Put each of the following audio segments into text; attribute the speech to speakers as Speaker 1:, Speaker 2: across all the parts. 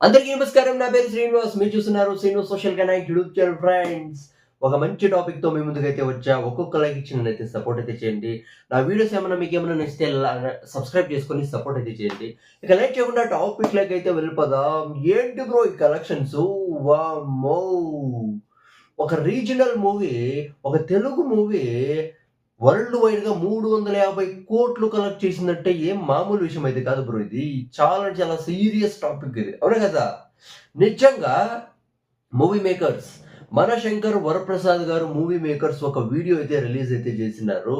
Speaker 1: అందరికీ నమస్కారం. నా పేరు శ్రీనివాస్. మీరు చూస్తున్నారు Srinivas social connect YouTube channel. Friends, ఒక మంచి టాపిక్‌తో మీ ముందుకైతే వచ్చా. ఒక్కొక్క లైక్ ఇచ్చి నన్నైతే సపోర్ట్ అయితే చేయండి. నా వీడియోస్ ఏమన్నా మీకేమన్నా నచ్చితే సబ్స్క్రైబ్ చేసుకొని సపోర్ట్ అయితే చేయండి. ఇక లేట్ చేయకుండా టాపిక్‌లోకి అయితే వెళ్ళిపోదాం. ఏంటి బ్రో ఈ కలెక్షన్స్? వామ్మో! ఒక రీజనల్ మూవీ, ఒక తెలుగు మూవీ వరల్డ్ వైడ్‌గా 350,00,00,000 కలెక్ట్ చేసిందంటే ఏం మామూలు విషయం అయితే కాదు బ్రో ఇది. చాలా చాలా సీరియస్ టాపిక్ ఇది. అవునా కదా! నిజంగా మూవీ మేకర్స్ మనశంకర్ వరప్రసాద్ గారు మూవీ మేకర్స్ ఒక వీడియో అయితే రిలీజ్ అయితే చేసినారు.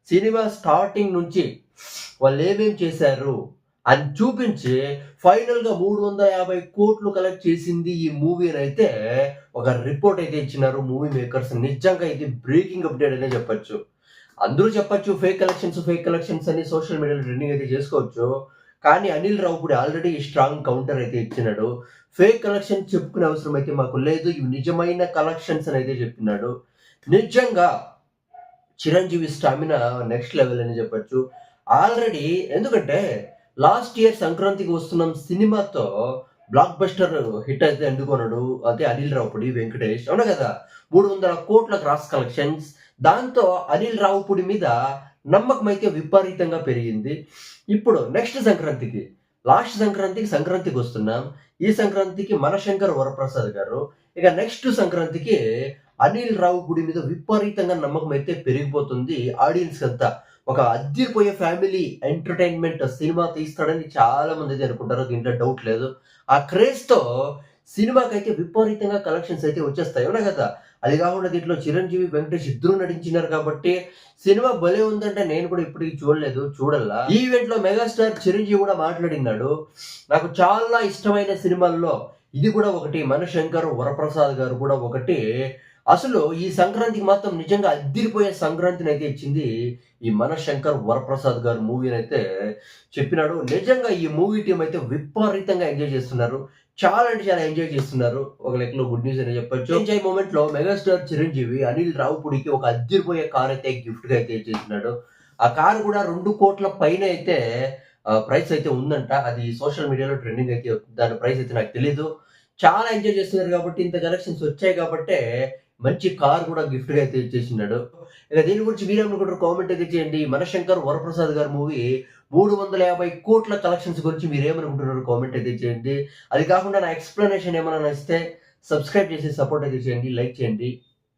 Speaker 1: సినిమా స్టార్టింగ్ నుంచి వాళ్ళు ఏమేం చేశారు అని చూపించి ఫైనల్‌గా 350,00,00,000 కలెక్ట్ చేసింది ఈ మూవీ అనైతే ఒక రిపోర్ట్ అయితే ఇచ్చినారు మూవీ మేకర్స్. నిజంగా ఇది బ్రేకింగ్ అప్‌డేట్ అనే చెప్పొచ్చు. అందరూ చెప్పొచ్చు ఫేక్ కలెక్షన్స్ అని సోషల్ మీడియాలో ట్రెండింగ్ అయితే చేసుకోవచ్చు. కానీ Anil Ravipudi already strong counter అయితే ఇచ్చినాడు. ఫేక్ కలెక్షన్ చెప్పుకునే అవసరం అయితే మాకు లేదు. ఇవి నిజమైన కలెక్షన్స్ అని అయితే చెప్పినాడు. నిజంగా చిరంజీవి స్టామినా నెక్స్ట్ లెవెల్ అని చెప్పొచ్చు. ఆల్రెడీ ఎందుకంటే లాస్ట్ ఇయర్ సంక్రాంతికి వస్తున్నాం సినిమాతో బ్లాక్ బస్టర్ హిట్ అయితే అందుకున్నాడు. అదే అనిల్ రావిపూడి, వెంకటేష్. అవునా కదా! 300,00,00,000 క్రాస్ కలెక్షన్స్. దాంతో అనిల్ రావిపూడి మీద నమ్మకం అయితే విపరీతంగా పెరిగింది. ఇప్పుడు నెక్స్ట్ సంక్రాంతికి, లాస్ట్ సంక్రాంతికి వస్తున్నాం. ఈ సంక్రాంతికి మనశంకర్ వరప్రసాద్ గారు. ఇక నెక్స్ట్ సంక్రాంతికి అనిల్ రావిపూడి మీద విపరీతంగా నమ్మకం అయితే పెరిగిపోతుంది ఆడియన్స్ అంతా. ఒక అద్దిరిపోయే ఫ్యామిలీ ఎంటర్‌టైన్‌మెంట్ సినిమా తీస్తాడని చాలా మంది అయితే అనుకుంటారు. దీంట్లో డౌట్ లేదు. ఆ క్రేజ్‌తో సినిమాకైతే విపరీతంగా కలెక్షన్స్ అయితే వచ్చేస్తాయి. అవునా కదా! అది కాకుండా దీంట్లో చిరంజీవి, వెంకటేష్ ఇద్దరు నటించినారు కాబట్టి సినిమా భలే ఉందంటే నేను కూడా ఇప్పటికి చూడలేదు. చూడల్లా. ఈ ఈవెంట్‌లో మెగాస్టార్ చిరంజీవి కూడా మాట్లాడినాడు. నాకు చాలా ఇష్టమైన సినిమాల్లో ఇది కూడా ఒకటి. మనశంకర్ వరప్రసాద్ గారు కూడా ఒకటి. అసలు ఈ సంక్రాంతికి మాత్రం నిజంగా అద్దిరిపోయే సంక్రాంతినైతే ఇచ్చింది ఈ మనశంకర్ వరప్రసాద్ గారు మూవీనైతే చెప్పినాడు. నిజంగా ఈ మూవీ టీమ్ అయితే విపరీతంగా ఎంజాయ్ చేస్తున్నారు. చాలా అంటే చాలా ఎంజాయ్ చేస్తున్నారు. ఒక లెక్కలో గుడ్ న్యూస్ అనే చెప్పొచ్చు. ఎంజాయ్ మూమెంట్ లో మెగాస్టార్ చిరంజీవి అనిల్ రావిపూడికి ఒక అద్దిరిపోయే కార్ అయితే గిఫ్ట్ గా అయితే చేసినాడు. ఆ కార్ కూడా 2,00,00,000 పైన అయితే ప్రైస్ అయితే ఉందంట. అది సోషల్ మీడియాలో ట్రెండింగ్ అయితే దాని ప్రైస్ అయితే నాకు తెలీదు. చాలా ఎంజాయ్ చేస్తున్నారు కాబట్టి ఇంత కలెక్షన్స్ వచ్చాయి కాబట్టే మంచి కార్ కూడా గిఫ్ట్ గా అయితే ఇచ్చేసినాడు. ఇక దీని గురించి మీరేమనుకుంటారు కామెంట్ అయితే చేయండి. మనశంకర్ వరప్రసాద్ గారి మూవీ 350,00,00,000 కలెక్షన్స్ గురించి మీరేమనుకుంటున్నారు కామెంట్ అయితే చేయండి. అది కాకుండా నా ఎక్స్‌ప్లనేషన్ ఏమైనా నచ్చితే సబ్స్క్రైబ్ చేసి సపోర్ట్ అయితే చేయండి. లైక్ చేయండి.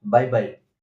Speaker 1: By by.